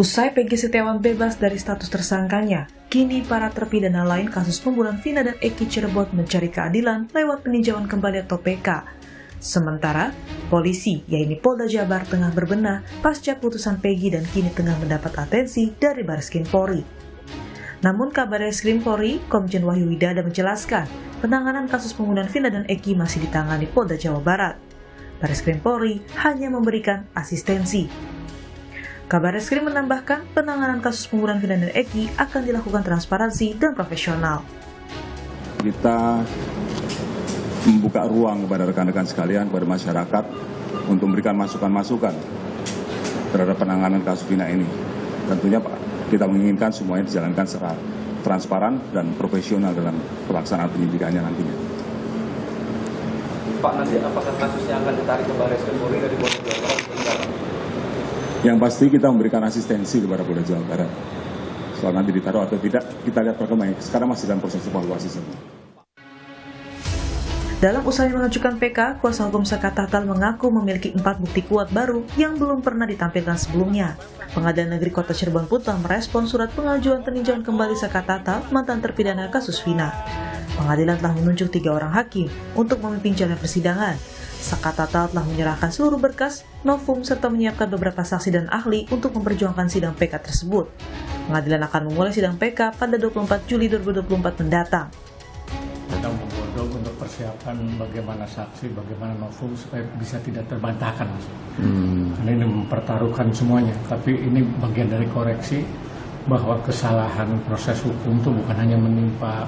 Usai Peggy Setiawan bebas dari status tersangkanya, kini para terpidana lain kasus pembunuhan Vina dan Eki Cirebon mencari keadilan lewat peninjauan kembali atau PK. Sementara, polisi, yaitu Polda Jabar tengah berbenah pasca putusan Peggy dan kini tengah mendapat atensi dari Bareskrim Polri. Namun kabar Bareskrim Polri, Komjen Wahyu Widada menjelaskan, penanganan kasus pembunuhan Vina dan Eki masih ditangani Polda Jawa Barat. Bareskrim Polri hanya memberikan asistensi. Kabar Reskrim menambahkan penanganan kasus pembunuhan Vina dan Eki akan dilakukan transparansi dan profesional. Kita membuka ruang kepada rekan-rekan sekalian, kepada masyarakat untuk memberikan masukan-masukan terhadap penanganan kasus Vina ini. Tentunya kita menginginkan semuanya dijalankan secara transparan dan profesional dalam pelaksanaan penyidikannya nantinya. Pak, nanti apakah kasusnya akan ditarik ke Bareskrim Polri dari Polda Jawa Barat? Yang pasti kita memberikan asistensi kepada Polda Jawa Barat. Soal nanti ditaruh atau tidak, kita lihat perkembangan. Sekarang masih dalam proses evaluasi semua. Dalam usaha mengajukan PK, kuasa hukum Saka Tatal mengaku memiliki 4 bukti kuat baru yang belum pernah ditampilkan sebelumnya. Pengadilan Negeri Kota Cirebon pun telah merespon surat pengajuan peninjauan kembali Saka Tatal, mantan terpidana kasus Vina. Pengadilan telah menunjuk 3 orang hakim untuk memimpin jalannya persidangan. Saka Tatal telah menyerahkan seluruh berkas, novum, serta menyiapkan beberapa saksi dan ahli untuk memperjuangkan sidang PK tersebut. Pengadilan akan memulai sidang PK pada 24 Juli 2024 mendatang. Kita menggodok untuk persiapan bagaimana saksi, bagaimana novum supaya bisa tidak terbantahkan. Karena ini mempertaruhkan semuanya, tapi ini bagian dari koreksi bahwa kesalahan proses hukum itu bukan hanya menimpa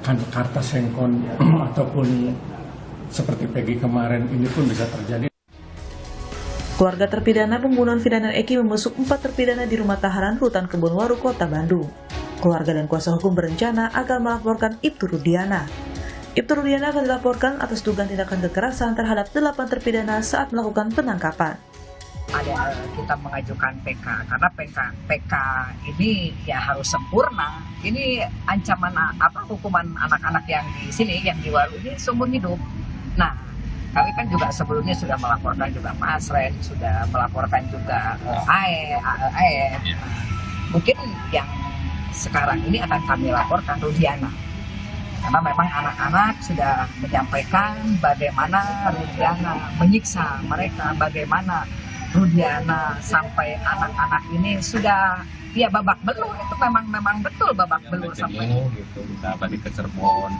karta sengkon ataupun seperti Peggy kemarin, ini pun bisa terjadi. Keluarga terpidana pembunuhan Vina dan Eki membesuk 4 terpidana di rumah tahanan Rutan Kebonwaru, Kota Bandung. Keluarga dan kuasa hukum berencana akan melaporkan Ibtu Rudiana. Ibtu Rudiana akan dilaporkan atas dugaan tindakan kekerasan terhadap 8 terpidana saat melakukan penangkapan. Kita mengajukan PK karena PK ini ya harus sempurna. Ini ancaman hukuman anak-anak yang di sini, yang di Waru ini seumur hidup. Nah, kami kan juga sebelumnya sudah melaporkan juga Mas Ren, sudah melaporkan juga AE. Mungkin yang sekarang ini akan kami laporkan Rudiana. Karena memang anak-anak sudah menyampaikan bagaimana Rudiana menyiksa mereka, bagaimana Rudiana sampai anak-anak ini sudah babak belur. Itu memang betul babak belur sampai gitu. Kita balik ke Cirebon.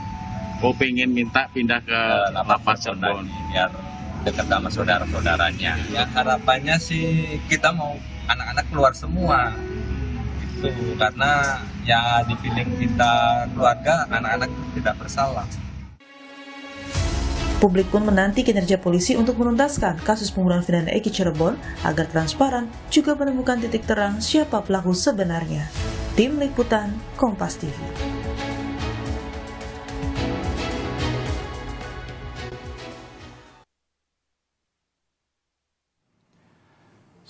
Pengen minta pindah ke lapas Cirebon biar dekat sama saudara-saudaranya. Ya harapannya sih kita mau anak-anak keluar semua. Gitu. Karena ya dipilih kita keluarga, anak-anak tidak bersalah. Publik pun menanti kinerja polisi untuk menuntaskan kasus pembunuhan Vina dan Eki Cirebon agar transparan juga menemukan titik terang siapa pelaku sebenarnya. Tim Liputan Kompas TV.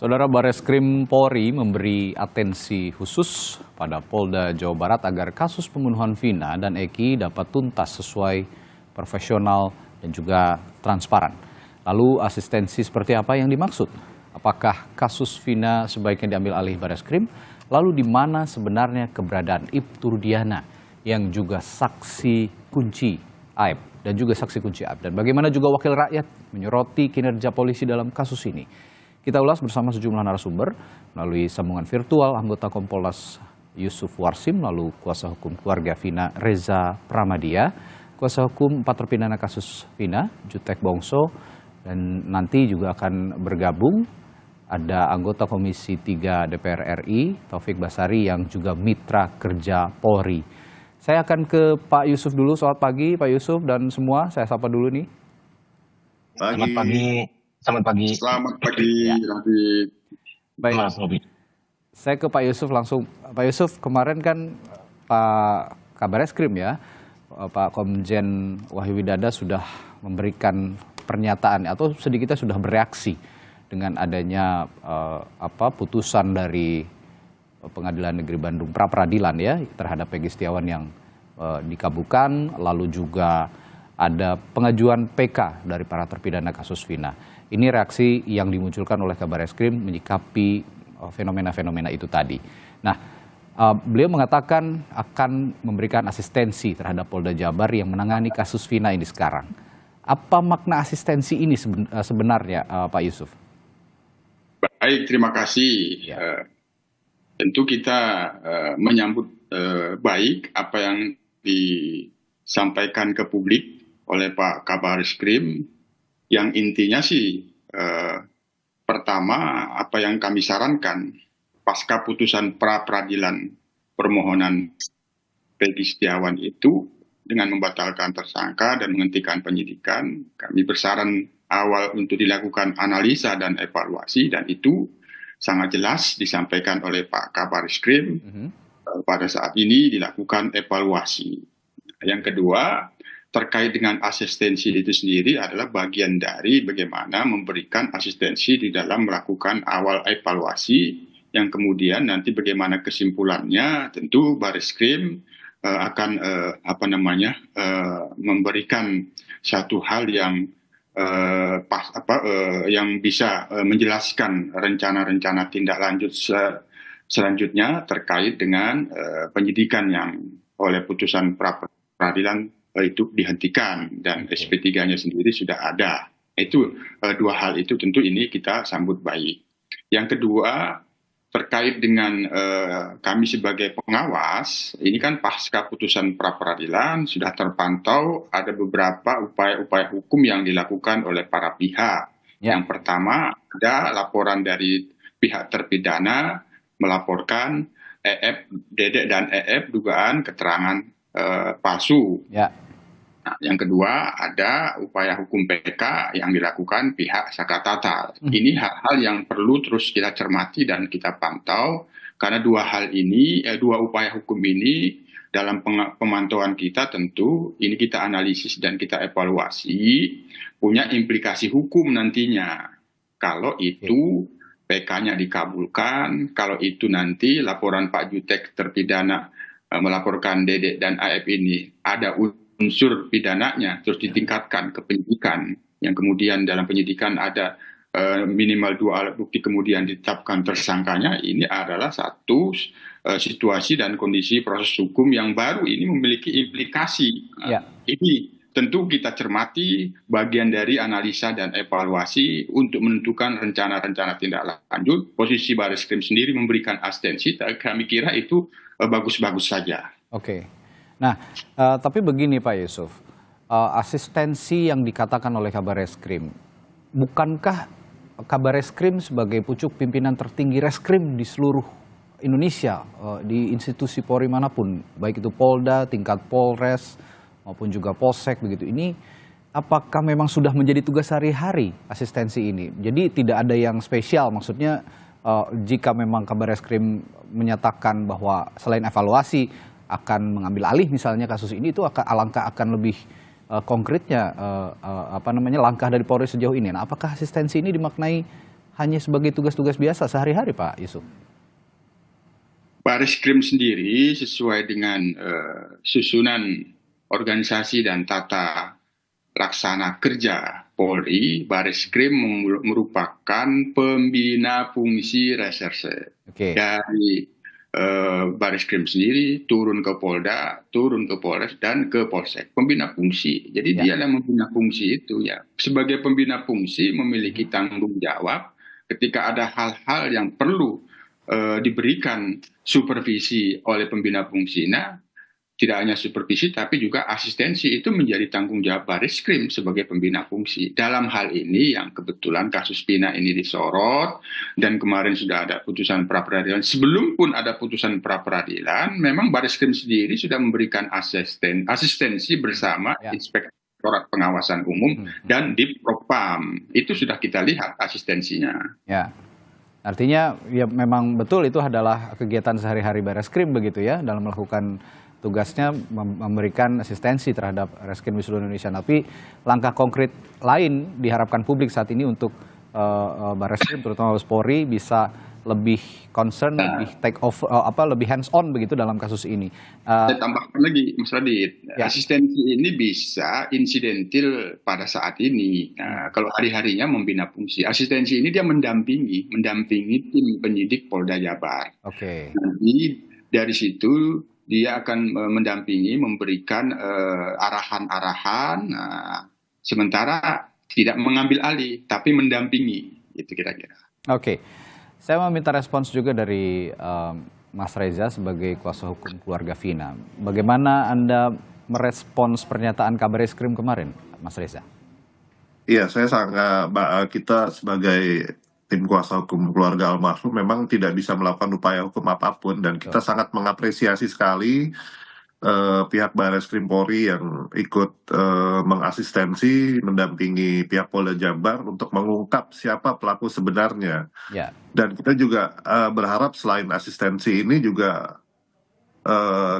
Saudara, Bareskrim Polri memberi atensi khusus pada Polda Jawa Barat agar kasus pembunuhan Vina dan Eki dapat tuntas sesuai profesional dan juga transparan. Lalu asistensi seperti apa yang dimaksud? Apakah kasus Vina sebaiknya diambil alih Bareskrim? Lalu di mana sebenarnya keberadaan Ibtu Rudiana yang juga saksi kunci aib dan juga saksi kunci aib? Dan bagaimana juga wakil rakyat menyoroti kinerja polisi dalam kasus ini? Kita ulas bersama sejumlah narasumber melalui sambungan virtual anggota Kompolnas Yusuf Warsim, lalu kuasa hukum keluarga Vina Reza Pramadia, kuasa hukum 4 terpidana kasus Vina Jutek Bongso, dan nanti juga akan bergabung ada anggota Komisi 3 DPR RI Taufik Basari yang juga mitra kerja Polri. Saya akan ke Pak Yusuf dulu. Selamat pagi Pak Yusuf dan semua, saya sapa dulu nih. Selamat pagi. Selamat pagi. Selamat pagi, Habib. Baik. Saya ke Pak Yusuf langsung. Pak Yusuf, kemarin kan Pak Kabar Eskrim ya, Pak Komjen Wahyu Widada sudah memberikan pernyataan atau sedikitnya sudah bereaksi dengan adanya putusan dari Pengadilan Negeri Bandung pra peradilan ya terhadap Peggy Setiawan yang dikabulkan, lalu juga ada pengajuan PK dari para terpidana kasus Vina. Ini reaksi yang dimunculkan oleh Kabar Eskrim menyikapi fenomena-fenomena itu tadi. Nah, beliau mengatakan akan memberikan asistensi terhadap Polda Jabar yang menangani kasus Vina ini sekarang. Apa makna asistensi ini sebenarnya, Pak Yusuf? Baik, terima kasih. Tentu kita menyambut baik apa yang disampaikan ke publik oleh Pak Kabarisskrim, yang intinya sih pertama apa yang kami sarankan pasca putusan pra peradilan permohonan Peggy Setiawan itu dengan membatalkan tersangka dan menghentikan penyidikan, kami bersaran awal untuk dilakukan analisa dan evaluasi, dan itu sangat jelas disampaikan oleh Pak Kabarisskrim. Pada saat ini dilakukan evaluasi. Yang kedua, terkait dengan asistensi itu sendiri adalah bagian dari bagaimana memberikan asistensi di dalam melakukan awal evaluasi, yang kemudian nanti bagaimana kesimpulannya tentu Barisskrim akan memberikan satu hal yang yang bisa menjelaskan rencana-rencana tindak lanjut selanjutnya terkait dengan penyidikan yang oleh putusan pra peradilan itu dihentikan dan SP3-nya sendiri sudah ada. Itu dua hal itu tentu ini kita sambut baik. Yang kedua, terkait dengan kami sebagai pengawas, ini kan pasca putusan pra peradilan sudah terpantau ada beberapa upaya-upaya hukum yang dilakukan oleh para pihak. Yang pertama, ada laporan dari pihak terpidana melaporkan Dedek dan EF dugaan keterangan palsu. Nah, yang kedua, ada upaya hukum PK yang dilakukan pihak Saka Tatal. Ini hal-hal yang perlu terus kita cermati dan kita pantau, karena dua hal ini, dua upaya hukum ini dalam pemantauan kita tentu ini kita analisis dan kita evaluasi punya implikasi hukum nantinya. Kalau itu PK-nya dikabulkan, kalau itu nanti laporan Pak Jutek terpidana melaporkan Dedek dan AF ini ada unsur pidananya terus ditingkatkan ke penyidikan, yang kemudian dalam penyidikan ada minimal 2 alat bukti kemudian ditetapkan tersangkanya, ini adalah satu situasi dan kondisi proses hukum yang baru ini memiliki implikasi. Ini tentu kita cermati bagian dari analisa dan evaluasi untuk menentukan rencana-rencana tindak lanjut. Posisi Barisskrim sendiri memberikan asistensi, kami kira itu bagus-bagus saja. Oke. Nah, tapi begini Pak Yusuf, asistensi yang dikatakan oleh Kabarisskrim, bukankah Kabarisskrim sebagai pucuk pimpinan tertinggi reskrim di seluruh Indonesia, di institusi Polri manapun, baik itu Polda, tingkat Polres, maupun juga Polsek begitu, ini apakah memang sudah menjadi tugas sehari-hari asistensi ini? Jadi tidak ada yang spesial, maksudnya jika memang Kabarisskrim menyatakan bahwa selain evaluasi akan mengambil alih misalnya kasus ini, itu alangkah akan lebih konkretnya langkah dari Polri sejauh ini. Nah, apakah asistensi ini dimaknai hanya sebagai tugas-tugas biasa sehari-hari, Pak Yusuf? Barisskrim sendiri sesuai dengan susunan organisasi dan tata laksana kerja Polri, Barisskrim merupakan pembina fungsi reserse. Dari Barisskrim sendiri turun ke Polda, turun ke Polres, dan ke Polsek. Pembina fungsi. Jadi dia yang membina fungsi itu ya. Sebagai pembina fungsi memiliki tanggung jawab ketika ada hal-hal yang perlu diberikan supervisi oleh pembina fungsi. Nah, tidak hanya supervisi tapi juga asistensi itu menjadi tanggung jawab Barisskrim sebagai pembina fungsi. Dalam hal ini yang kebetulan kasus Vina ini disorot dan kemarin sudah ada putusan pra peradilan. Sebelum pun ada putusan pra peradilan, memang Barisskrim sendiri sudah memberikan asistensi bersama Inspektorat Pengawasan Umum dan Dipropam. Itu sudah kita lihat asistensinya. Ya. Artinya ya memang betul itu adalah kegiatan sehari-hari Barisskrim begitu ya, dalam melakukan tugasnya memberikan asistensi terhadap reskrim di seluruh Indonesia. Tapi langkah konkret lain diharapkan publik saat ini untuk Barisskrim terutama Polri bisa lebih concern, lebih take off, lebih hands on begitu dalam kasus ini. Saya tambahkan lagi, Mas Radit, Ya. asistensi ini bisa insidentil pada saat ini. Kalau hari-harinya membina fungsi, asistensi ini dia mendampingi tim penyidik Polda Jabar. Oke. Nanti dari situ dia akan mendampingi, memberikan arahan-arahan, sementara tidak mengambil alih, tapi mendampingi, itu kira-kira. Oke, saya mau minta respons juga dari Mas Reza sebagai kuasa hukum keluarga Vina. Bagaimana Anda merespons pernyataan Kabareskrim kemarin, Mas Reza? Iya, kita sebagai tim kuasa hukum keluarga almarhum memang tidak bisa melakukan upaya hukum apapun, dan kita sangat mengapresiasi sekali pihak Bareskrim Polri yang ikut mengasistensi, mendampingi pihak Polda Jabar untuk mengungkap siapa pelaku sebenarnya. Ya. Dan kita juga berharap selain asistensi ini juga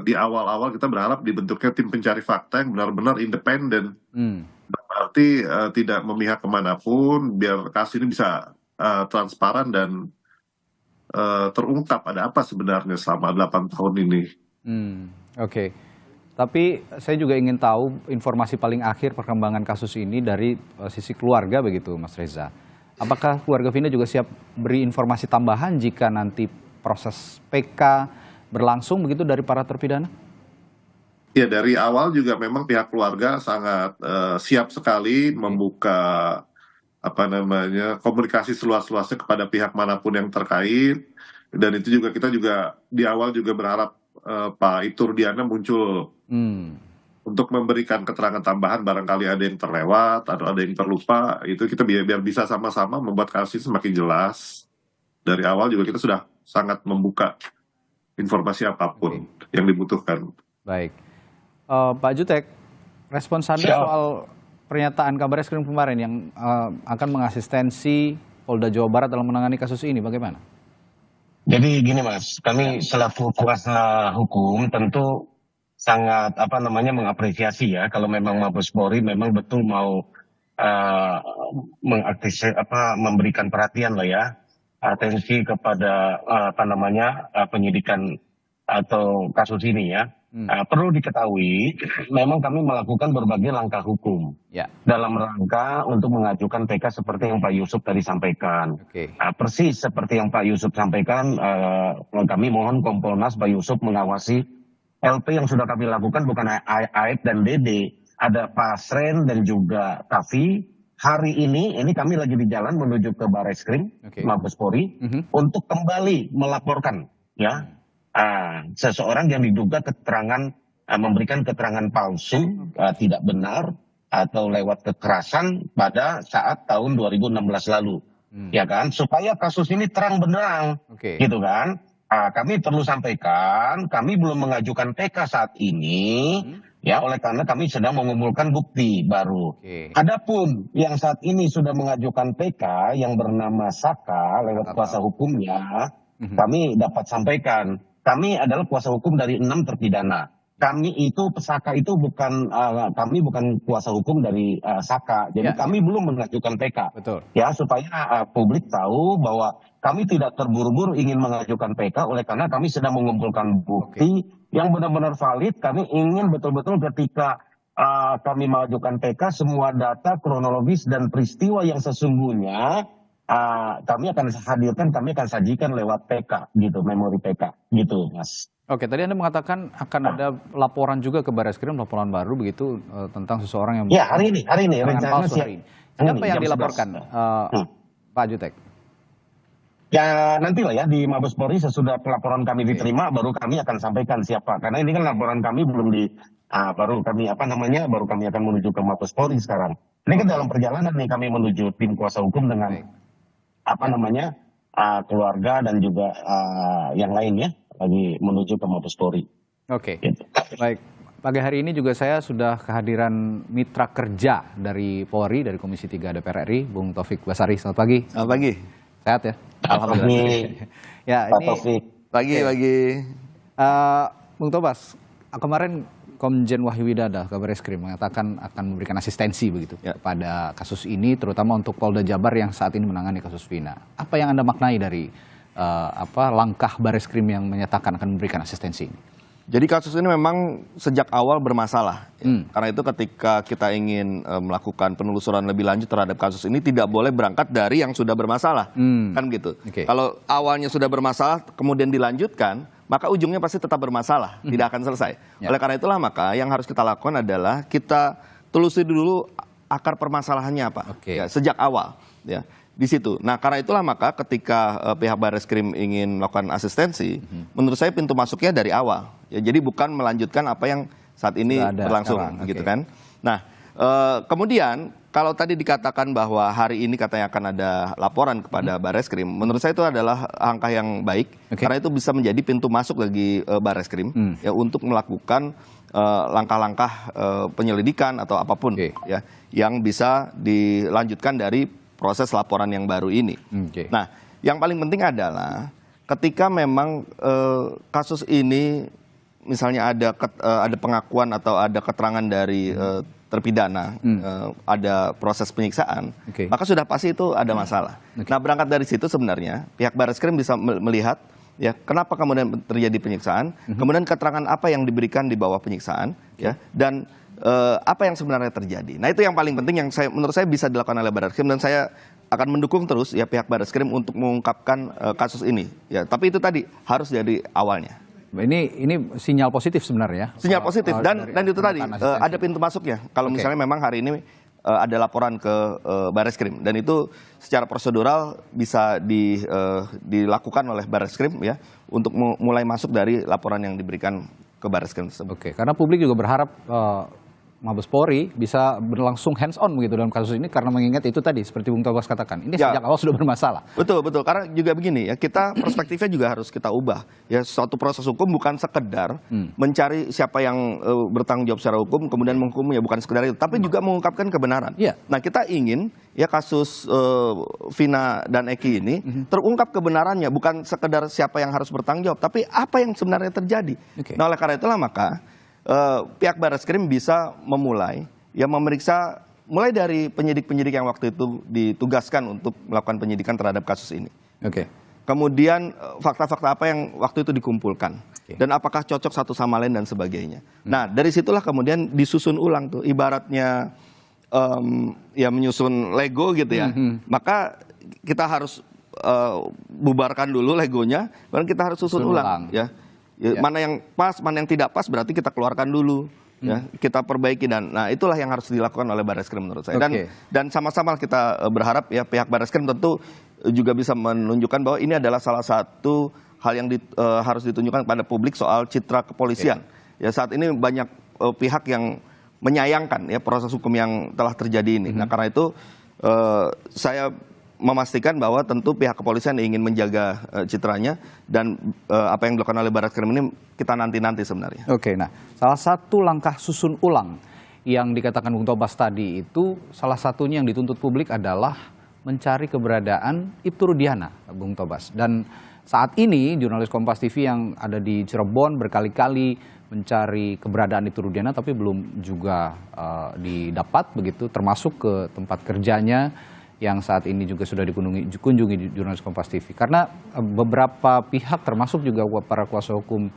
di awal-awal kita berharap dibentuknya tim pencari fakta yang benar-benar independen. Berarti tidak memihak kemanapun, biar kasus ini bisa transparan dan terungkap ada apa sebenarnya selama 8 tahun ini. Oke, tapi saya juga ingin tahu informasi paling akhir perkembangan kasus ini dari sisi keluarga begitu, Mas Reza. Apakah keluarga Vina juga siap beri informasi tambahan jika nanti proses PK berlangsung begitu dari para terpidana? Ya, dari awal juga memang pihak keluarga sangat siap sekali membuka komunikasi seluas-luasnya kepada pihak manapun yang terkait, dan itu juga kita juga di awal juga berharap Pak Iturdiana muncul untuk memberikan keterangan tambahan barangkali ada yang terlewat atau ada yang terlupa. Itu kita biar bisa sama-sama membuat kasus semakin jelas. Dari awal juga kita sudah sangat membuka informasi apapun yang dibutuhkan. Baik, Pak Jutek, respons Anda soal pernyataan Kabareskrim kemarin yang akan mengasistensi Polda Jawa Barat dalam menangani kasus ini, bagaimana? Jadi gini Mas, kami selaku kuasa hukum tentu sangat mengapresiasi ya kalau memang Mabes Polri memang betul mau memberikan perhatian lah ya, atensi kepada penyidikan atau kasus ini ya. Perlu diketahui, memang kami melakukan berbagai langkah hukum dalam rangka untuk mengajukan PK seperti yang Pak Yusuf tadi sampaikan. Persis seperti yang Pak Yusuf sampaikan, kami mohon Kompolnas Pak Yusuf mengawasi LP yang sudah kami lakukan, bukan Aib dan Dede, ada Pasren dan juga Kavi. Hari ini kami lagi di jalan menuju ke Bareskrim Mabes Polri untuk kembali melaporkan ya. Seseorang yang diduga memberikan keterangan palsu, tidak benar atau lewat kekerasan pada saat tahun 2016 lalu, ya kan? Supaya kasus ini terang benderang, gitu kan? Kami perlu sampaikan, kami belum mengajukan PK saat ini, ya, oleh karena kami sedang mengumpulkan bukti baru. Adapun yang saat ini sudah mengajukan PK yang bernama Saka lewat kuasa hukumnya, kami dapat sampaikan. Kami adalah kuasa hukum dari 6 terpidana. Kami itu Saka itu kami bukan kuasa hukum dari Saka. Jadi kami belum mengajukan PK. Betul. Ya, supaya publik tahu bahwa kami tidak terburu-buru ingin mengajukan PK oleh karena kami sedang mengumpulkan bukti yang benar-benar valid. Kami ingin betul-betul ketika kami mengajukan PK semua data kronologis dan peristiwa yang sesungguhnya kami akan hadirkan, kami akan sajikan lewat PK gitu, memori PK gitu, Mas. Oke, tadi Anda mengatakan akan ada laporan juga ke Bareskrim, laporan baru begitu tentang seseorang yang ya hari ini rencana siapa yang dilaporkan, Pak Jutek? Ya nantilah ya di Mabes Polri sesudah pelaporan kami diterima baru kami akan sampaikan siapa, karena ini kan laporan kami belum baru kami akan menuju ke Mabes Polri sekarang. Ini kan dalam perjalanan nih kami menuju tim kuasa hukum dengan keluarga dan juga yang lainnya lagi menuju ke Mabes Polri. Oke, baik. Pagi hari ini juga saya sudah kehadiran mitra kerja dari Polri, dari Komisi 3 DPR RI, Bung Taufik Basari. Selamat pagi. Selamat pagi. Sehat ya? Alhamdulillah. Ya, ini pagi. Bung Tobas, kemarin Komjen Wahyu Widada Kabareskrim mengatakan akan memberikan asistensi begitu kepada kasus ini, terutama untuk Polda Jabar yang saat ini menangani kasus Vina. Apa yang Anda maknai dari langkah Bareskrim yang menyatakan akan memberikan asistensi ini? Jadi kasus ini memang sejak awal bermasalah. Karena itu ketika kita ingin melakukan penelusuran lebih lanjut terhadap kasus ini tidak boleh berangkat dari yang sudah bermasalah. Kan gitu. Kalau awalnya sudah bermasalah kemudian dilanjutkan, maka ujungnya pasti tetap bermasalah, tidak akan selesai. Oleh karena itulah maka yang harus kita lakukan adalah kita telusuri dulu akar permasalahannya apa. Ya, sejak awal ya. Di situ. Nah, karena itulah maka ketika pihak Bareskrim ingin melakukan asistensi, menurut saya pintu masuknya dari awal. Ya, jadi bukan melanjutkan apa yang saat ini berlangsung, gitu kan. Nah, kemudian kalau tadi dikatakan bahwa hari ini katanya akan ada laporan kepada Bareskrim, menurut saya itu adalah angka yang baik, karena itu bisa menjadi pintu masuk bagi Bareskrim ya untuk melakukan langkah-langkah penyelidikan atau apapun ya yang bisa dilanjutkan dari proses laporan yang baru ini. Nah, yang paling penting adalah ketika memang kasus ini misalnya ada pengakuan atau ada keterangan dari terpidana, ada proses penyiksaan, maka sudah pasti itu ada masalah. Nah, berangkat dari situ sebenarnya pihak Bareskrim bisa melihat ya kenapa kemudian terjadi penyiksaan, kemudian keterangan apa yang diberikan di bawah penyiksaan, ya dan apa yang sebenarnya terjadi. Nah, itu yang paling penting yang menurut saya bisa dilakukan oleh Bareskrim dan saya akan mendukung terus ya pihak Bareskrim untuk mengungkapkan kasus ini. Ya, tapi itu tadi harus dari awalnya. Ini sinyal positif sebenarnya. Sinyal positif dan itu tadi ada pintu masuknya. Kalau misalnya memang hari ini ada laporan ke Bareskrim dan itu secara prosedural bisa dilakukan oleh Bareskrim ya untuk mulai masuk dari laporan yang diberikan ke Bareskrim tersebut. Karena publik juga berharap Mabes Polri bisa berlangsung hands on begitu dalam kasus ini karena mengingat itu tadi seperti Bung Tobas katakan ini sejak awal sudah bermasalah. Betul karena juga begini ya kita perspektifnya juga harus kita ubah ya suatu proses hukum bukan sekedar mencari siapa yang bertanggung jawab secara hukum kemudian menghukumnya bukan sekedar itu tapi juga mengungkapkan kebenaran. Nah kita ingin ya kasus Vina dan Eki ini terungkap kebenarannya bukan sekedar siapa yang harus bertanggung jawab tapi apa yang sebenarnya terjadi. Nah oleh karena itulah maka pihak Bareskrim bisa memulai ya memeriksa mulai dari penyidik-penyidik yang waktu itu ditugaskan untuk melakukan penyidikan terhadap kasus ini. Kemudian fakta-fakta apa yang waktu itu dikumpulkan dan apakah cocok satu sama lain dan sebagainya. Nah dari situlah kemudian disusun ulang tuh ibaratnya ya menyusun Lego gitu ya. Maka kita harus bubarkan dulu Legonya, baru kita harus susun ulang ya. Mana yang pas, mana yang tidak pas berarti kita keluarkan dulu, ya kita perbaiki dan nah itulah yang harus dilakukan oleh Bareskrim menurut saya dan sama-sama kita berharap ya pihak Bareskrim tentu juga bisa menunjukkan bahwa ini adalah salah satu hal yang harus ditunjukkan kepada publik soal citra kepolisian. Ya saat ini banyak pihak yang menyayangkan ya proses hukum yang telah terjadi ini. Nah karena itu saya memastikan bahwa tentu pihak kepolisian ingin menjaga citranya dan apa yang dilakukan oleh Bareskrim ini kita nanti sebenarnya. Nah salah satu langkah susun ulang yang dikatakan Bung Tobas tadi itu salah satunya yang dituntut publik adalah mencari keberadaan Ibtu Rudiana, Bung Tobas. Dan saat ini jurnalis Kompas TV yang ada di Cirebon berkali-kali mencari keberadaan Ibtu Rudiana tapi belum juga didapat begitu termasuk ke tempat kerjanya yang saat ini juga sudah dikunjungi jurnalis Kompas TV. Karena beberapa pihak termasuk juga para kuasa hukum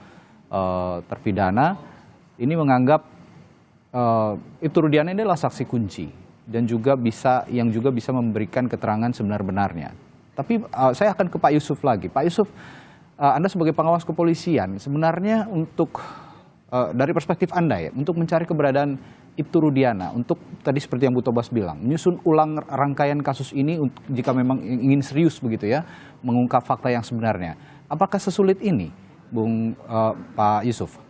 terpidana ini menganggap Ibtu Rudiana ini adalah saksi kunci dan juga bisa memberikan keterangan sebenar-benarnya. Tapi saya akan ke Pak Yusuf lagi. Pak Yusuf, Anda sebagai pengawas kepolisian sebenarnya untuk dari perspektif Anda ya untuk mencari keberadaan Ibtu Rudiana untuk tadi seperti yang Bu Tobas bilang menyusun ulang rangkaian kasus ini jika memang ingin serius begitu ya mengungkap fakta yang sebenarnya. Apakah sesulit ini, Pak Yusuf?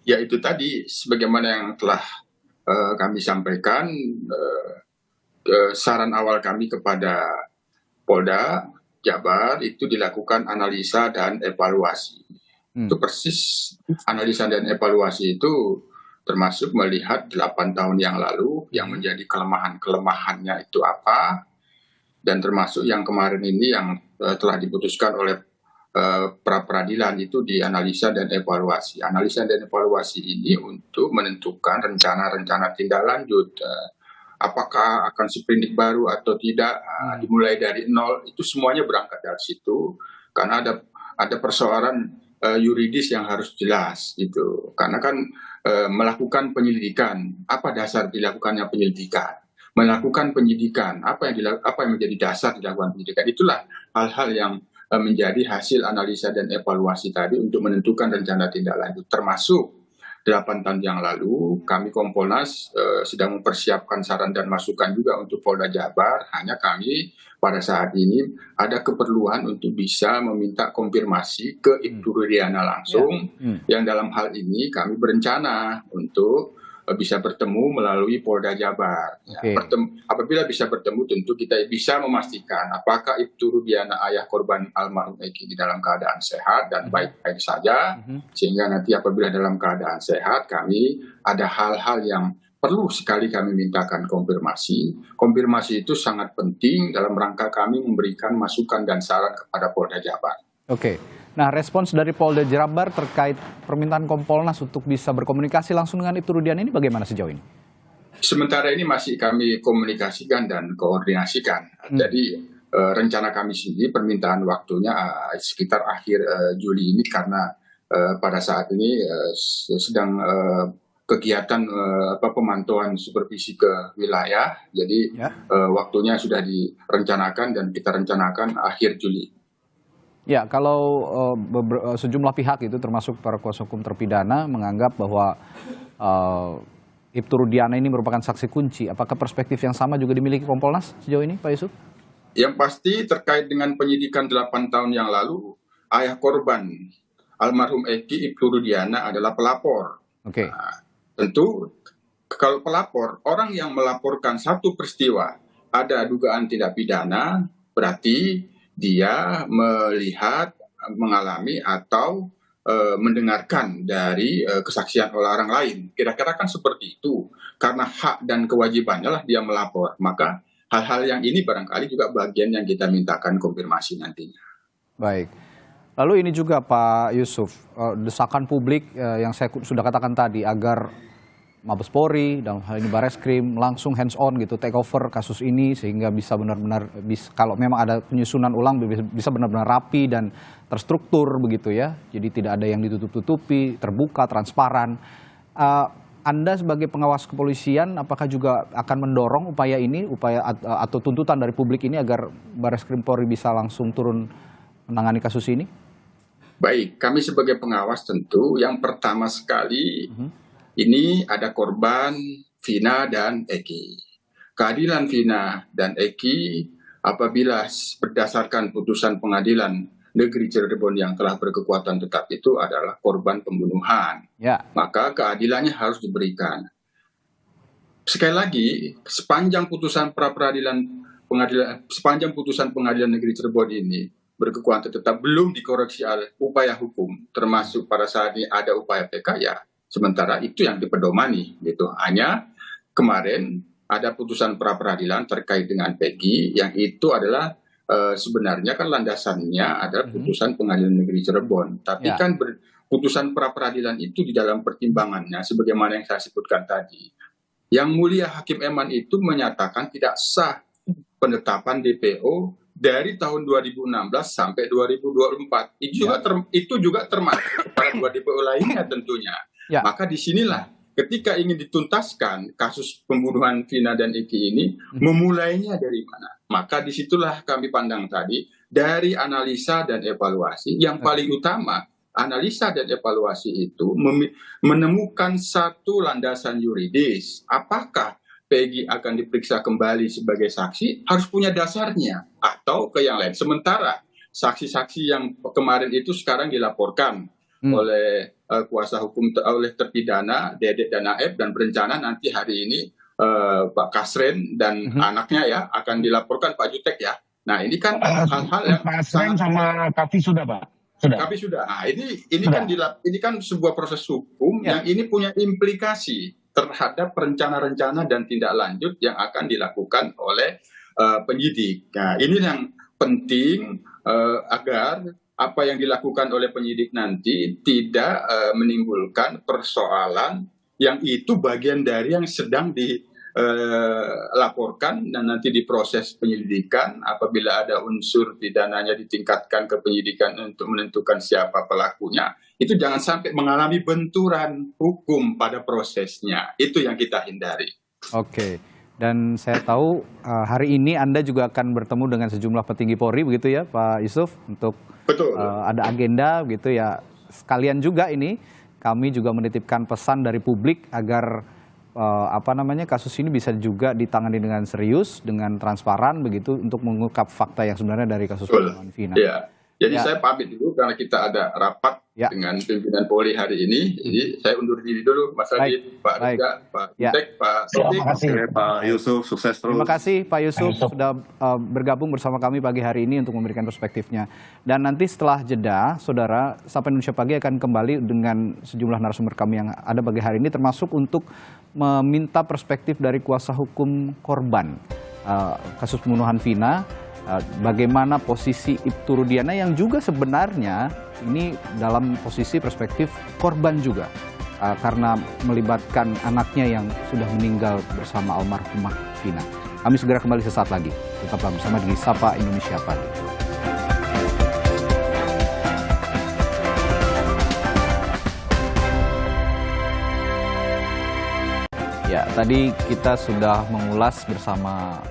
Ya itu tadi sebagaimana yang telah kami sampaikan saran awal kami kepada Polda Jabar itu dilakukan analisa dan evaluasi. Itu persis analisa dan evaluasi itu termasuk melihat 8 tahun yang lalu yang menjadi kelemahannya itu apa dan termasuk yang kemarin ini yang telah diputuskan oleh pra peradilan itu dianalisa dan evaluasi. Analisa dan evaluasi ini untuk menentukan rencana-rencana tindak lanjut apakah akan seprindik baru atau tidak, dimulai dari nol, itu semuanya berangkat dari situ, karena ada persoalan yuridis yang harus jelas gitu. Karena kan melakukan penyelidikan, apa dasar dilakukannya penyelidikan? Melakukan penyidikan, apa yang menjadi dasar dilakukan penyidikan? Itulah hal-hal yang menjadi hasil analisa dan evaluasi tadi untuk menentukan rencana tindak lanjut, termasuk 8 tahun yang lalu kami Kompolnas sedang mempersiapkan saran dan masukan juga untuk Polda Jabar. Hanya kami pada saat ini ada keperluan untuk bisa meminta konfirmasi ke Ibtu Rudiana langsung, yang dalam hal ini kami berencana untuk bisa bertemu melalui Polda Jabar. Apabila bisa bertemu, tentu kita bisa memastikan apakah Ibtu Rudiana, ayah korban almarhum Eki, di dalam keadaan sehat dan baik-baik saja, sehingga nanti apabila dalam keadaan sehat, kami ada hal-hal yang perlu sekali kami mintakan konfirmasi. Konfirmasi itu sangat penting dalam rangka kami memberikan masukan dan saran kepada Polda Jabar. Nah, respons dari Polda Jabar terkait permintaan Kompolnas untuk bisa berkomunikasi langsung dengan Ibtu Rudiana ini bagaimana sejauh ini? Sementara ini masih kami komunikasikan dan koordinasikan. Jadi rencana kami sendiri permintaan waktunya sekitar akhir Juli ini, karena pada saat ini sedang kegiatan pemantauan supervisi ke wilayah. Jadi waktunya sudah direncanakan dan kita rencanakan akhir Juli. Ya, kalau sejumlah pihak itu termasuk para kuasa hukum terpidana menganggap bahwa Ibtu Rudiana ini merupakan saksi kunci. Apakah perspektif yang sama juga dimiliki Kompolnas sejauh ini, Pak Yusuf? Yang pasti terkait dengan penyidikan 8 tahun yang lalu, ayah korban almarhum Eki, Ibtu Rudiana, adalah pelapor. Nah, tentu kalau pelapor, orang yang melaporkan satu peristiwa ada dugaan tindak pidana, berarti dia melihat, mengalami, atau mendengarkan dari kesaksian oleh orang lain. Kira-kira kan seperti itu. Karena hak dan kewajibannya lah dia melapor. Maka hal-hal yang ini barangkali juga bagian yang kita mintakan konfirmasi nantinya. Baik. Lalu ini juga Pak Yusuf, desakan publik yang saya sudah katakan tadi agar Mabes Polri, dalam hal ini Bareskrim, langsung hands on gitu, take over kasus ini sehingga bisa benar-benar, kalau memang ada penyusunan ulang, bisa benar-benar rapi dan terstruktur begitu ya. Jadi tidak ada yang ditutup-tutupi, terbuka, transparan. Anda sebagai pengawas kepolisian, apakah juga akan mendorong upaya ini, atau tuntutan dari publik ini agar Bareskrim Polri bisa langsung turun menangani kasus ini? Baik, kami sebagai pengawas tentu yang pertama sekali, ini ada korban Vina dan Eki. Keadilan Vina dan Eki apabila berdasarkan putusan pengadilan negeri Cirebon yang telah berkekuatan tetap itu adalah korban pembunuhan. Maka keadilannya harus diberikan. Sekali lagi, sepanjang putusan pengadilan negeri Cirebon ini berkekuatan tetap belum dikoreksi oleh upaya hukum, termasuk pada saat ini ada upaya PK, ya sementara itu yang dipedomani gitu. Hanya kemarin ada putusan pra peradilan terkait dengan Peggy yang itu adalah sebenarnya kan landasannya adalah putusan pengadilan negeri Cirebon. Tapi kan putusan pra peradilan itu di dalam pertimbangannya sebagaimana yang saya sebutkan tadi, Yang Mulia Hakim Eman itu menyatakan tidak sah penetapan DPO dari tahun 2016 sampai 2024. Itu juga termasuk pada 2 DPO lainnya tentunya. Maka disinilah ketika ingin dituntaskan kasus pembunuhan Vina dan Eki ini, memulainya dari mana? Maka disitulah kami pandang tadi, dari analisa dan evaluasi, yang paling utama, analisa dan evaluasi itu menemukan satu landasan yuridis. Apakah Peggy akan diperiksa kembali sebagai saksi, harus punya dasarnya, atau ke yang lain. Sementara saksi-saksi yang kemarin itu sekarang dilaporkan oleh kuasa hukum, oleh terpidana Dedek dan Aep, dan berencana nanti hari ini Pak Kasren dan anaknya ya akan dilaporkan Pak Jutek ya. Nah ini kan hal-hal yang Kasren sama Kavi sudah Pak. Kavi sudah. Nah ini kan sebuah proses hukum yang ini punya implikasi terhadap rencana-rencana dan tindak lanjut yang akan dilakukan oleh penyidik. Nah ini yang penting agar apa yang dilakukan oleh penyidik nanti tidak menimbulkan persoalan yang itu bagian dari yang sedang laporkan dan nanti diproses penyelidikan. Apabila ada unsur pidananya ditingkatkan ke penyidikan untuk menentukan siapa pelakunya, itu jangan sampai mengalami benturan hukum pada prosesnya. Itu yang kita hindari. Oke, dan saya tahu hari ini Anda juga akan bertemu dengan sejumlah petinggi Polri, begitu ya Pak Yusuf, untuk ada agenda gitu ya. Sekalian juga ini kami juga menitipkan pesan dari publik agar kasus ini bisa juga ditangani dengan serius, dengan transparan begitu untuk mengungkap fakta yang sebenarnya dari kasus pembunuhan Vina. Ya. Jadi saya pamit dulu karena kita ada rapat dengan pimpinan Polri hari ini. Jadi saya undur diri dulu, Mas Radit, Pak Reza, Pak Tek, Pak Sotik. Terima kasih Pak Yusuf, sukses terus. Terima kasih Pak Yusuf sudah bergabung bersama kami pagi hari ini untuk memberikan perspektifnya. Dan nanti setelah jeda, Saudara, Sapa Indonesia Pagi akan kembali dengan sejumlah narasumber kami yang ada pagi hari ini, termasuk untuk meminta perspektif dari kuasa hukum korban kasus pembunuhan Vina. Bagaimana posisi Ibtu Rudiana yang juga sebenarnya ini dalam posisi perspektif korban juga karena melibatkan anaknya yang sudah meninggal bersama almarhumah Vina. Kami segera kembali sesaat lagi. Tetaplah bersama di Sapa Indonesia Pagi. Ya, tadi kita sudah mengulas bersama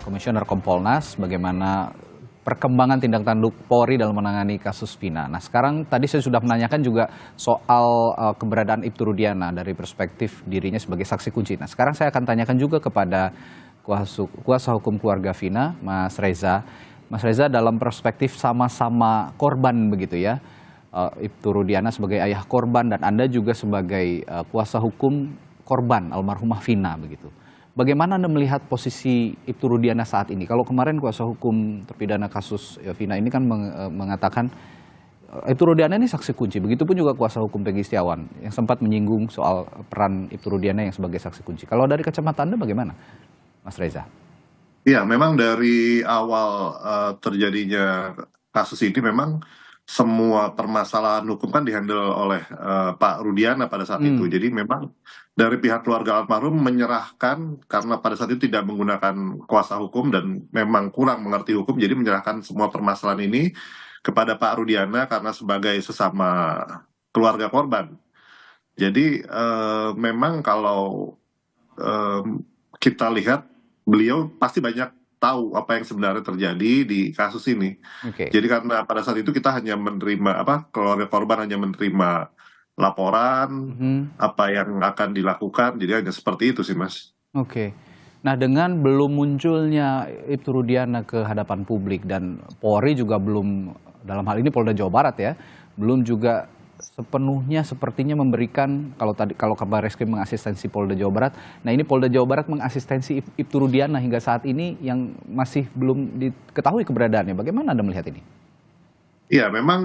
Komisioner Kompolnas bagaimana perkembangan tindak tanduk Polri dalam menangani kasus Vina. Nah, sekarang tadi saya sudah menanyakan juga soal keberadaan Ibtu Rudiana dari perspektif dirinya sebagai saksi kunci. Nah, sekarang saya akan tanyakan juga kepada kuasa hukum keluarga Vina, Mas Reza. Mas Reza, dalam perspektif sama-sama korban begitu ya, Ibtu Rudiana sebagai ayah korban dan Anda juga sebagai kuasa hukum korban almarhumah Vina begitu. Bagaimana Anda melihat posisi Ibtu Rudiana saat ini? Kalau kemarin kuasa hukum terpidana kasus Vina ini kan mengatakan Ibtu Rudiana ini saksi kunci. Begitupun juga kuasa hukum Peggy Setiawan yang sempat menyinggung soal peran Ibtu Rudiana yang sebagai saksi kunci. Kalau dari kacamata Anda bagaimana, Mas Reza? Iya, memang dari awal terjadinya kasus ini memang semua permasalahan hukum kan dihandle oleh Pak Rudiana pada saat itu. Jadi memang dari pihak keluarga almarhum menyerahkan karena pada saat itu tidak menggunakan kuasa hukum dan memang kurang mengerti hukum, jadi menyerahkan semua permasalahan ini kepada Pak Rudiana karena sebagai sesama keluarga korban. Jadi memang kalau kita lihat beliau pasti banyak tahu apa yang sebenarnya terjadi di kasus ini. Jadi karena pada saat itu kita hanya menerima keluarga korban hanya menerima laporan apa yang akan dilakukan, jadi hanya seperti itu sih, Mas. Nah, dengan belum munculnya Ibtu Rudiana ke hadapan publik dan Polri juga belum, dalam hal ini Polda Jawa Barat ya, belum juga sepenuhnya sepertinya memberikan, kalau Kabar Reskrim mengasistensi Polda Jawa Barat, nah ini Polda Jawa Barat mengasistensi Ibtu Rudiana hingga saat ini yang masih belum diketahui keberadaannya. Bagaimana Anda melihat ini? Iya, memang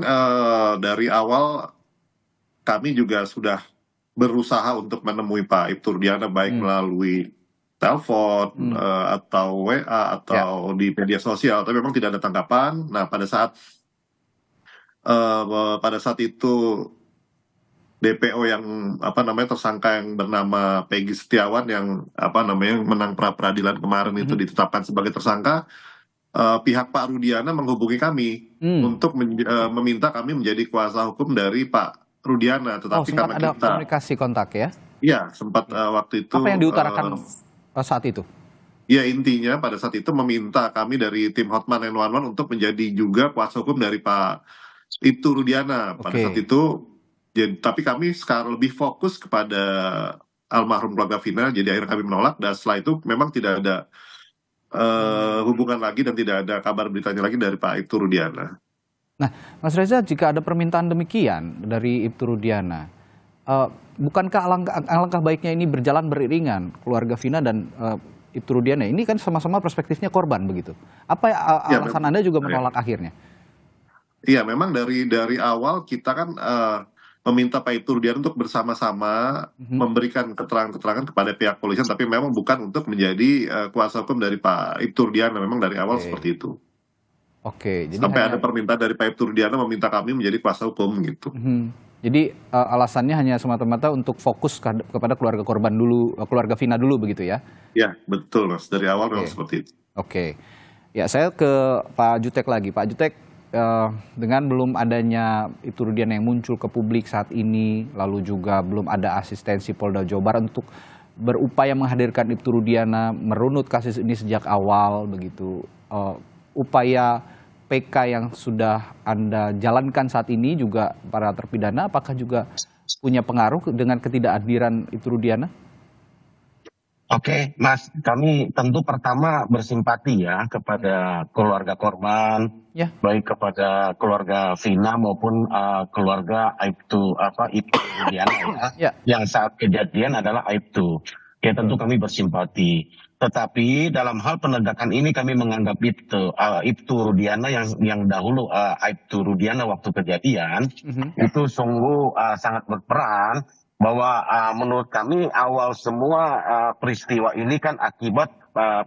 dari awal kami juga sudah berusaha untuk menemui Pak Ibtu Rudiana baik melalui telepon atau WA atau di media sosial, tapi memang tidak ada tanggapan. Nah, pada saat itu DPO yang tersangka yang bernama Peggy Setiawan yang menang pra peradilan kemarin itu ditetapkan sebagai tersangka, pihak Pak Rudiana menghubungi kami untuk meminta kami menjadi kuasa hukum dari Pak Rudiana, tetapi sempat ada komunikasi kontak ya? Iya, sempat waktu itu. Apa yang diutarakan saat itu? Ya, intinya pada saat itu meminta kami dari tim Hotman 911 untuk menjadi juga kuasa hukum dari Pak Ibtu Rudiana pada saat itu. Tapi kami sekarang lebih fokus kepada almarhum keluarga Vina, jadi akhirnya kami menolak dan setelah itu memang tidak ada hubungan lagi dan tidak ada kabar beritanya lagi dari Pak Ibtu Rudiana. Nah, Mas Reza, jika ada permintaan demikian dari Ibtu Rudiana, bukankah alangkah baiknya ini berjalan beriringan, keluarga Vina dan Ibtu Rudiana ini kan sama-sama perspektifnya korban begitu. Apa alasan Anda juga menolak akhirnya? Iya, memang dari awal kita kan meminta Pak Ibtu Rudiana untuk bersama-sama memberikan keterangan-keterangan kepada pihak polisian, tapi memang bukan untuk menjadi kuasa hukum dari Pak Ibtu Rudiana, memang dari awal seperti itu. Oke, jadi sampai ada permintaan dari Pak Ibtu Rudiana meminta kami menjadi kuasa hukum gitu. Jadi alasannya hanya semata-mata untuk fokus kepada keluarga korban dulu, keluarga Vina dulu begitu ya? Ya, betul Mas. Dari awal memang seperti itu. Oke. Ya, saya ke Pak Jutek lagi. Pak Jutek, dengan belum adanya Ibtu Rudiana yang muncul ke publik saat ini, lalu juga belum ada asistensi Polda Jawa Barat untuk berupaya menghadirkan Ibtu Rudiana, merunut kasus ini sejak awal begitu. Upaya PK yang sudah Anda jalankan saat ini juga para terpidana, apakah juga punya pengaruh dengan ketidakhadiran Ibtu Rudiana? Oke, Mas, kami tentu pertama bersimpati ya kepada keluarga korban, baik kepada keluarga Vina maupun keluarga Ibtu Rudiana yang saat kejadian adalah Ibtu. Ya tentu kami bersimpati. Tetapi dalam hal penegakan ini kami menganggap Ibtu Rudiana yang dahulu Ibtu Rudiana waktu kejadian itu sungguh sangat berperan, bahwa menurut kami awal semua peristiwa ini kan akibat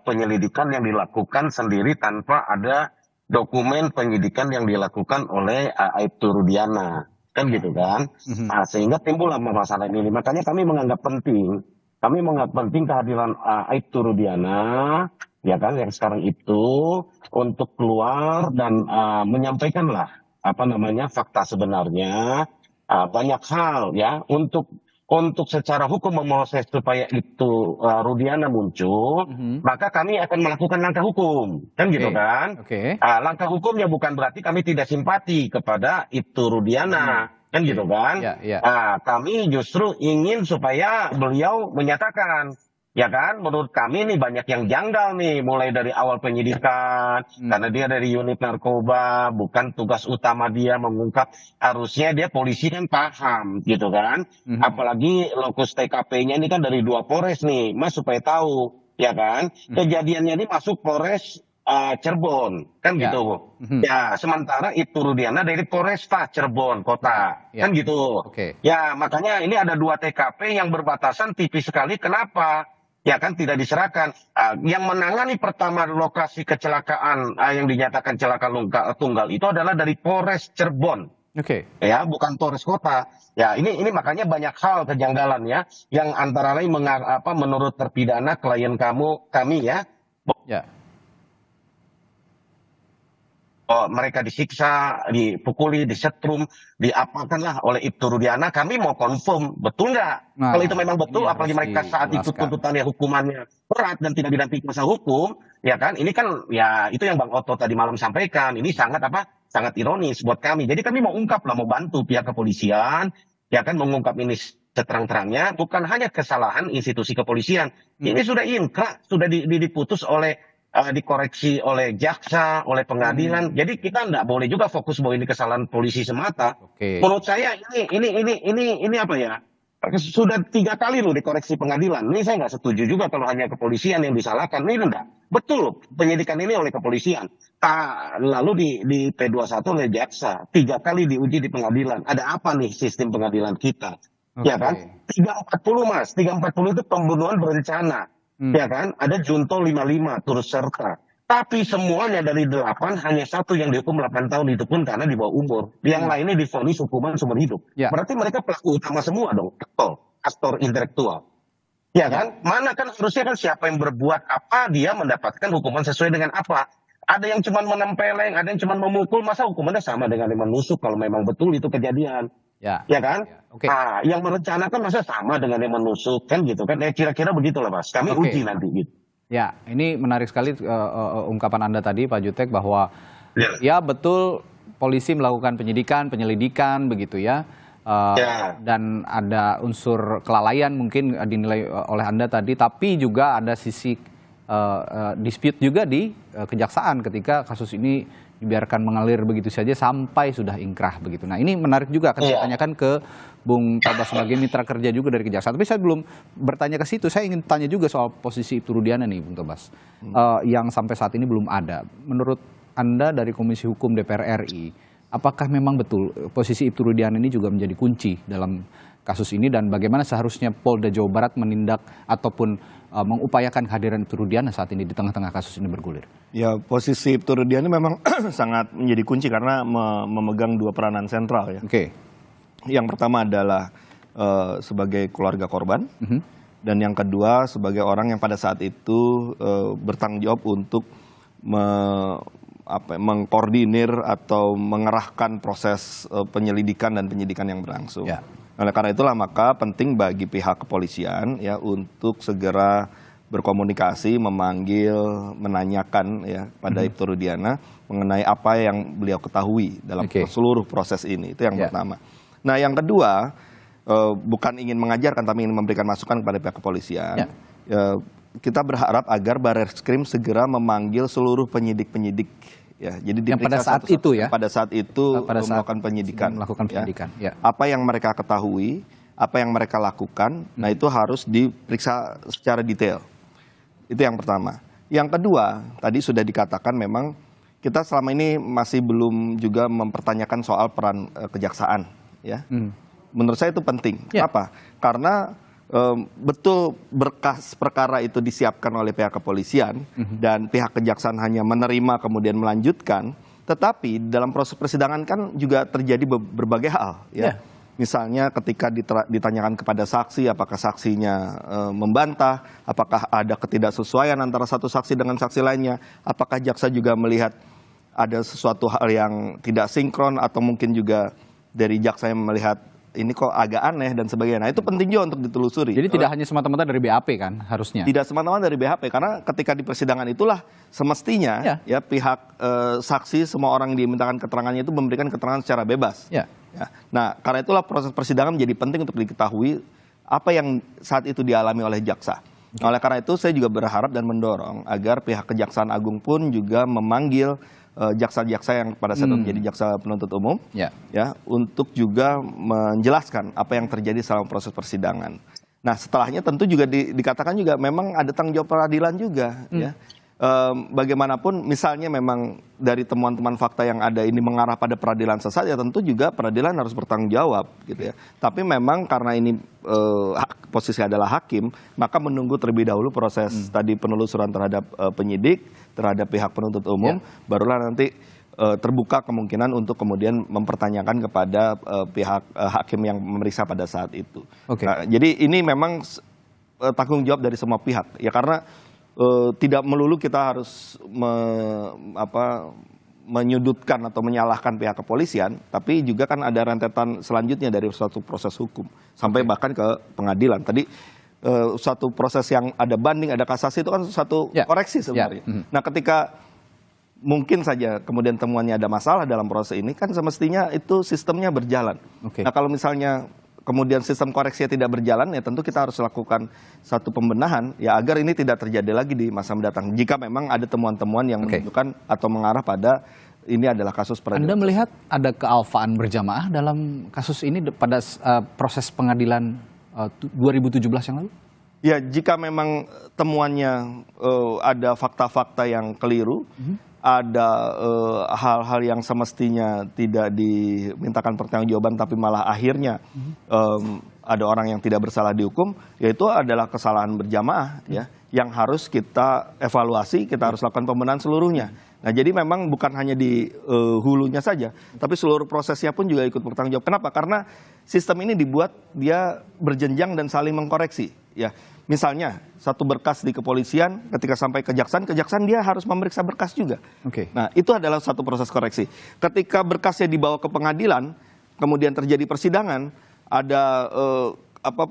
penyelidikan yang dilakukan sendiri tanpa ada dokumen penyidikan yang dilakukan oleh Ibtu Rudiana, kan gitu kan. Sehingga timbullah masalah ini. Makanya kami menganggap penting kehadiran Ibtu Rudiana, ya kan, yang sekarang itu untuk keluar dan menyampaikanlah fakta sebenarnya, banyak hal ya untuk secara hukum memproses supaya Ibtu Rudiana muncul, maka kami akan melakukan langkah hukum, kan gitu kan. Langkah hukumnya bukan berarti kami tidak simpati kepada Ibtu Rudiana. Kan gitu kan. Kami justru ingin supaya beliau menyatakan, ya kan, menurut kami nih banyak yang janggal nih, mulai dari awal penyidikan, karena dia dari unit narkoba, bukan tugas utama dia mengungkap, harusnya dia polisi kan paham gitu kan. Apalagi lokus TKP-nya ini kan dari 2 Polres nih, Mas, supaya tahu, ya kan. Kejadiannya ini masuk Polres Cirebon, kan gitu. Ya, sementara Ibtu Rudiana dari Polresta Cirebon kota, kan gitu. Ya, makanya ini ada 2 TKP yang berbatasan tipis sekali. Kenapa? Ya kan tidak diserahkan. Yang menangani pertama lokasi kecelakaan yang dinyatakan kecelakaan tunggal itu adalah dari Polres Cirebon. Ya, bukan Polres kota. Ya, ini makanya banyak hal kejanggalan ya, yang antara lain menurut terpidana klien kami ya. Mereka disiksa, dipukuli, disetrum, diapakanlah oleh Ibtu Rudiana. Kami mau confirm betul nggak? Kalau itu memang betul, apalagi mereka saat itu tuntutannya hukumannya berat dan tidak didampingi kuasa hukum, ya kan? Ini kan ya itu yang Bang Otto tadi malam sampaikan. Ini sangat ironis buat kami. Jadi kami mau ungkap lah, mau bantu pihak kepolisian, ya kan, mengungkap ini seterang-terangnya. Bukan hanya kesalahan institusi kepolisian. Ini sudah inkrah, sudah diputus dikoreksi oleh jaksa, oleh pengadilan. Jadi kita nggak boleh juga fokus bahwa ini kesalahan polisi semata. Menurut saya ini apa ya? Sudah 3 kali loh dikoreksi pengadilan. Ini saya nggak setuju juga kalau hanya kepolisian yang disalahkan. Ini enggak. Betul penyidikan ini oleh kepolisian. Lalu di P21 oleh jaksa. 3 kali diuji di pengadilan. Ada apa nih sistem pengadilan kita? Ya kan? 340 Mas. 340 itu pembunuhan berencana. Ya kan, ada junto 55 turut serta. Tapi semuanya dari 8 hanya 1 yang dihukum 8 tahun, itu pun karena di bawah umur. Yang lainnya divonis hukuman seumur hidup. Berarti mereka pelaku utama semua dong, aktor intelektual. Ya kan, mana kan harusnya kan siapa yang berbuat apa dia mendapatkan hukuman sesuai dengan apa. Ada yang cuma menempeleng, ada yang cuma memukul, masa hukumannya sama dengan yang menusuk kalau memang betul itu kejadian. Ya kan? Yang merencanakan masa sama dengan yang menusuk, kan gitu kan? Kira-kira begitulah Mas. Kami uji nanti gitu. Ya, ini menarik sekali ungkapan Anda tadi Pak Jutek bahwa ya betul polisi melakukan penyelidikan begitu ya. Dan ada unsur kelalaian mungkin dinilai oleh Anda tadi, tapi juga ada sisi dispute juga di kejaksaan ketika kasus ini dibiarkan mengalir begitu saja sampai sudah ingkrah begitu. Nah, ini menarik juga akan saya tanyakan ke Bung Tobas sebagai mitra kerja juga dari kejaksaan. Tapi saya belum bertanya ke situ. Saya ingin tanya juga soal posisi Ibtu Rudiana nih, Bung Tobas, yang sampai saat ini belum ada. Menurut Anda dari Komisi Hukum DPR RI, apakah memang betul posisi Ibtu Rudiana ini juga menjadi kunci dalam kasus ini, dan bagaimana seharusnya Polda Jawa Barat menindak ataupun mengupayakan kehadiran Ibtu Rudiana saat ini di tengah-tengah kasus ini bergulir? Ya, posisi Ibtu Rudiana memang sangat menjadi kunci karena memegang dua peranan sentral ya. Oke. Yang pertama adalah sebagai keluarga korban, dan yang kedua sebagai orang yang pada saat itu bertanggung jawab untuk mengkoordinir atau mengerahkan proses penyelidikan dan penyidikan yang berlangsung. Ya. Oleh karena itulah maka penting bagi pihak kepolisian ya untuk segera berkomunikasi, memanggil, menanyakan ya pada Ibtu Rudiana mengenai apa yang beliau ketahui dalam seluruh proses ini. Itu yang pertama. Nah, yang kedua bukan ingin mengajarkan tapi ingin memberikan masukan kepada pihak kepolisian. Kita berharap agar Barreskrim segera memanggil seluruh penyidik-penyidik ya, jadi yang pada saat itu ya, pada saat itu melakukan penyidikan, ya. Apa yang mereka ketahui, apa yang mereka lakukan, nah itu harus diperiksa secara detail. Itu yang pertama. Yang kedua, tadi sudah dikatakan memang kita selama ini masih belum juga mempertanyakan soal peran kejaksaan, ya. Menurut saya itu penting. Kenapa? Karena betul berkas perkara itu disiapkan oleh pihak kepolisian dan pihak kejaksaan hanya menerima kemudian melanjutkan, tetapi dalam proses persidangan kan juga terjadi berbagai hal ya. Misalnya ketika ditanyakan kepada saksi, apakah saksinya membantah, apakah ada ketidaksesuaian antara satu saksi dengan saksi lainnya, apakah jaksa juga melihat ada sesuatu hal yang tidak sinkron, atau mungkin juga dari jaksa yang melihat ini kok agak aneh dan sebagainya. Nah, itu penting juga untuk ditelusuri. Jadi tidak hanya semata-mata dari BAP kan harusnya? Tidak semata-mata dari BAP, karena ketika di persidangan itulah semestinya ya pihak saksi, semua orang yang dimintakan keterangannya itu memberikan keterangan secara bebas. Ya. Nah, karena itulah proses persidangan menjadi penting untuk diketahui apa yang saat itu dialami oleh jaksa. Oleh karena itu saya juga berharap dan mendorong agar pihak Kejaksaan Agung pun juga memanggil jaksa-jaksa yang pada saat itu menjadi jaksa penuntut umum ya untuk juga menjelaskan apa yang terjadi selama proses persidangan. Nah, setelahnya tentu juga dikatakan juga memang ada tanggung jawab peradilan juga ya. Bagaimanapun misalnya memang dari temuan-temuan fakta yang ada ini mengarah pada peradilan sesat, ya tentu juga peradilan harus bertanggung jawab gitu ya. Tapi memang karena ini posisi adalah hakim, maka menunggu terlebih dahulu proses tadi penelusuran terhadap penyidik, terhadap pihak penuntut umum, barulah nanti terbuka kemungkinan untuk kemudian mempertanyakan kepada pihak hakim yang memeriksa pada saat itu. Nah, jadi ini memang tanggung jawab dari semua pihak ya, karena tidak melulu kita harus menyudutkan atau menyalahkan pihak kepolisian, tapi juga kan ada rentetan selanjutnya dari suatu proses hukum sampai bahkan ke pengadilan. Tadi suatu proses yang ada banding, ada kasasi, itu kan suatu koreksi sebenarnya. Nah, ketika mungkin saja kemudian temuannya ada masalah dalam proses ini, kan semestinya itu sistemnya berjalan. Nah, kalau misalnya kemudian sistem koreksinya tidak berjalan, ya tentu kita harus lakukan satu pembenahan ya agar ini tidak terjadi lagi di masa mendatang. Jika memang ada temuan-temuan yang menunjukkan atau mengarah pada ini adalah kasus peradilan. Anda melihat ada kealfaan berjamaah dalam kasus ini pada proses pengadilan 2017 yang lalu? Ya, jika memang temuannya ada fakta-fakta yang keliru, ada hal-hal yang semestinya tidak dimintakan pertanggungjawaban tapi malah akhirnya ada orang yang tidak bersalah dihukum, yaitu adalah kesalahan berjamaah ya, yang harus kita evaluasi, kita harus lakukan pembenahan seluruhnya. Nah, jadi memang bukan hanya di hulunya saja, tapi seluruh prosesnya pun juga ikut bertanggung jawab. Kenapa? Karena sistem ini dibuat dia berjenjang dan saling mengkoreksi ya. Misalnya satu berkas di kepolisian, ketika sampai kejaksaan dia harus memeriksa berkas juga. Nah, itu adalah satu proses koreksi. Ketika berkasnya dibawa ke pengadilan, kemudian terjadi persidangan, ada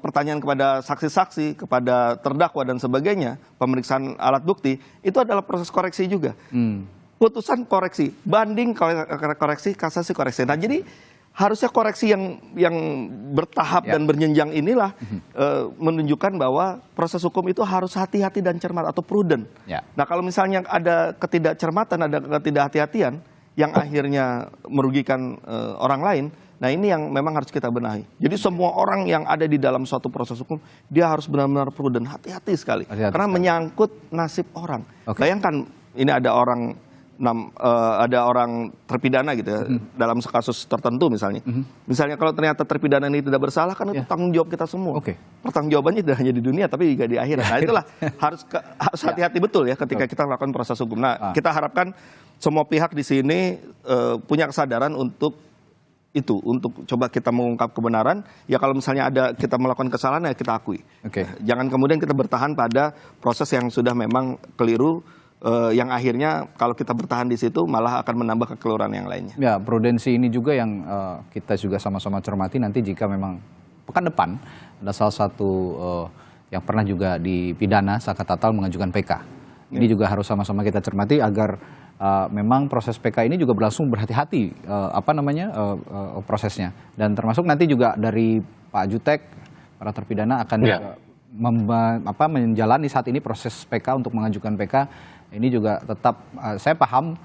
pertanyaan kepada saksi-saksi, kepada terdakwa dan sebagainya, pemeriksaan alat bukti, itu adalah proses koreksi juga. Putusan koreksi, banding koreksi, kasasi koreksi. Nah, jadi harusnya koreksi yang bertahap dan berjenjang inilah menunjukkan bahwa proses hukum itu harus hati-hati dan cermat atau prudent. Nah, kalau misalnya ada ketidakcermatan, ada ketidakhati-hatian yang akhirnya merugikan orang lain, nah ini yang memang harus kita benahi. Jadi semua orang yang ada di dalam suatu proses hukum, dia harus benar-benar prudent, hati-hati sekali. Karena menyangkut nasib orang. Bayangkan ini ada orang ada orang terpidana gitu ya, dalam kasus tertentu misalnya. Misalnya kalau ternyata terpidana ini tidak bersalah, kan itu tanggung jawab kita semua. Pertanggungjawabannya tidak hanya di dunia tapi juga di akhirat. Nah itulah harus hati-hati betul ya ketika kita melakukan proses hukum. Nah kita harapkan semua pihak di sini punya kesadaran untuk untuk coba kita mengungkap kebenaran. Ya kalau misalnya ada kita melakukan kesalahan ya kita akui. Jangan kemudian kita bertahan pada proses yang sudah memang keliru, yang akhirnya kalau kita bertahan di situ malah akan menambah kekeliruan yang lainnya. Ya, prudensi ini juga yang kita juga sama-sama cermati nanti jika memang pekan depan ada salah satu yang pernah juga dipidana Saka Tatal mengajukan PK. Ini juga harus sama-sama kita cermati agar memang proses PK ini juga berlangsung berhati-hati prosesnya, dan termasuk nanti juga dari Pak Jutek para terpidana akan menjalani saat ini proses PK untuk mengajukan PK. Ini juga tetap saya paham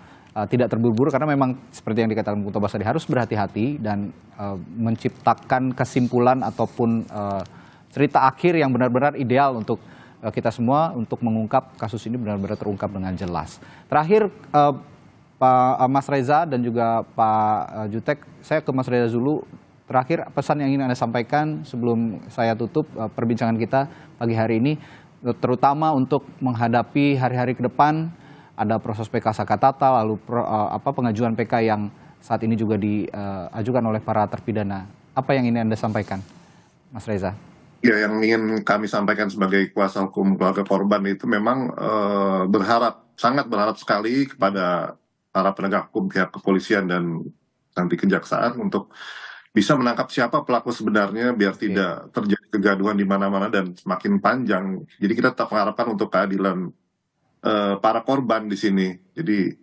tidak terburu-buru karena memang seperti yang dikatakan Bung Tobas tadi harus berhati-hati dan menciptakan kesimpulan ataupun cerita akhir yang benar-benar ideal untuk kita semua untuk mengungkap kasus ini benar-benar terungkap dengan jelas. Terakhir Pak Mas Reza dan juga Pak Jutek, saya ke Mas Reza dulu. Terakhir pesan yang ingin Anda sampaikan sebelum saya tutup perbincangan kita pagi hari ini, terutama untuk menghadapi hari-hari ke depan, ada proses PK Saka Tatal, lalu pengajuan PK yang saat ini juga diajukan oleh para terpidana. Apa yang ingin Anda sampaikan, Mas Reza? Ya, yang ingin kami sampaikan sebagai kuasa hukum keluarga korban itu memang sangat berharap sekali kepada para penegak hukum, pihak kepolisian dan nanti kejaksaan untuk bisa menangkap siapa pelaku sebenarnya biar tidak terjadi kegaduhan di mana-mana dan semakin panjang. Jadi kita tetap mengharapkan untuk keadilan para korban di sini. Jadi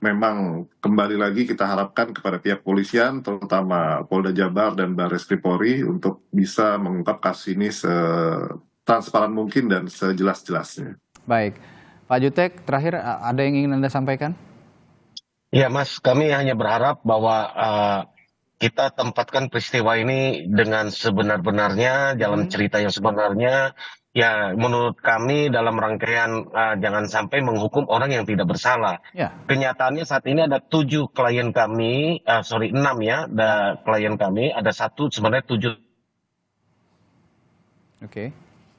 memang kembali lagi kita harapkan kepada pihak polisian, terutama Polda Jabar dan Barreskrim Polri untuk bisa mengungkap kasus ini setransparan mungkin dan sejelas-jelasnya. Baik, Pak Jutek, terakhir ada yang ingin Anda sampaikan? Ya Mas, kami hanya berharap bahwa kita tempatkan peristiwa ini dengan sebenar-benarnya, dalam cerita yang sebenarnya. Ya, menurut kami dalam rangkaian jangan sampai menghukum orang yang tidak bersalah. Kenyataannya saat ini ada 7 klien kami, 6 ya, ada klien kami, ada 1 sebenarnya 7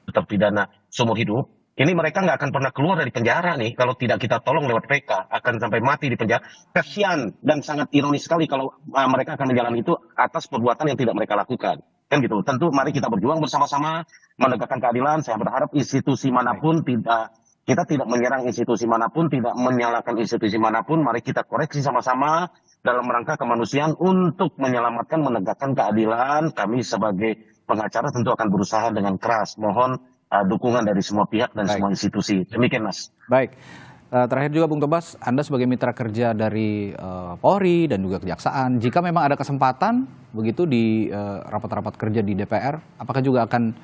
terpidana seumur hidup. Ini mereka nggak akan pernah keluar dari penjara nih kalau tidak kita tolong lewat PK, akan sampai mati di penjara. Kasian dan sangat ironis sekali kalau mereka akan menjalani itu atas perbuatan yang tidak mereka lakukan. Kan gitu. Tentu mari kita berjuang bersama-sama menegakkan keadilan. Saya berharap institusi manapun kita tidak menyerang institusi manapun, tidak menyalahkan institusi manapun. Mari kita koreksi sama-sama dalam rangka kemanusiaan untuk menyelamatkan, menegakkan keadilan. Kami sebagai pengacara tentu akan berusaha dengan keras. Mohon dukungan dari semua pihak dan semua institusi. Demikian Mas. Baik. Terakhir juga Bung Tobas, Anda sebagai mitra kerja dari Polri dan juga Kejaksaan, jika memang ada kesempatan begitu di rapat-rapat kerja di DPR, apakah juga akan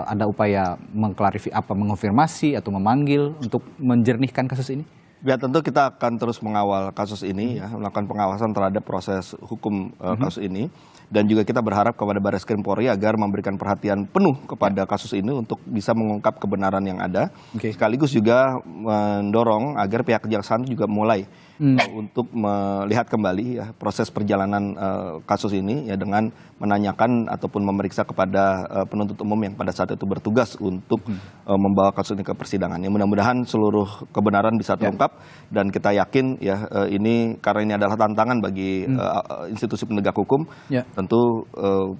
ada upaya mengonfirmasi atau memanggil untuk menjernihkan kasus ini? Ya tentu kita akan terus mengawal kasus ini ya, melakukan pengawasan terhadap proses hukum kasus ini. Dan juga kita berharap kepada Barreskrim Polri agar memberikan perhatian penuh kepada kasus ini untuk bisa mengungkap kebenaran yang ada. Sekaligus juga mendorong agar pihak kejaksaan juga mulai untuk melihat kembali ya, proses perjalanan kasus ini ya, dengan menanyakan ataupun memeriksa kepada penuntut umum yang pada saat itu bertugas untuk membawa kasus ini ke persidangan. Ya, mudah-mudahan seluruh kebenaran bisa terungkap dan kita yakin ya ini karena ini adalah tantangan bagi institusi penegak hukum. Tentu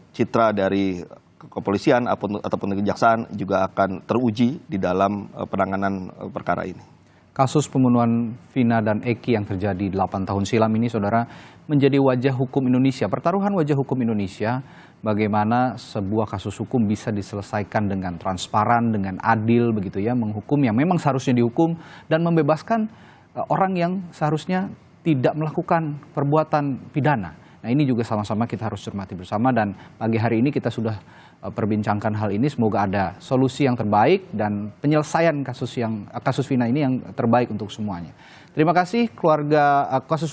citra dari kepolisian ataupun kejaksaan juga akan teruji di dalam penanganan perkara ini. Kasus pembunuhan Vina dan Eki yang terjadi 8 tahun silam ini, saudara, menjadi wajah hukum Indonesia. Pertaruhan wajah hukum Indonesia, bagaimana sebuah kasus hukum bisa diselesaikan dengan transparan, dengan adil, begitu ya, menghukum yang memang seharusnya dihukum dan membebaskan orang yang seharusnya tidak melakukan perbuatan pidana. Nah ini juga sama-sama kita harus cermati bersama, dan pagi hari ini kita sudah perbincangkan hal ini. Semoga ada solusi yang terbaik dan penyelesaian kasus Vina ini yang terbaik untuk semuanya. Terima kasih keluarga kuasa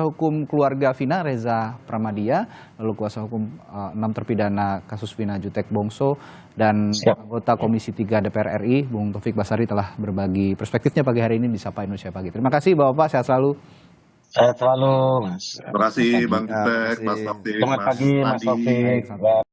hukum keluarga Vina, Reza Pramadia, lalu kuasa hukum 6 terpidana kasus Vina Jutek Bongso, dan anggota Komisi 3 DPR RI Bung Taufik Basari telah berbagi perspektifnya pagi hari ini di Sapa Indonesia Pagi. Terima kasih Bapak-bapak, sehat selalu. Sehat selalu, Mas. Terima kasih Bang Jutek, Mas Taufik, Selamat pagi, Mas Taufik.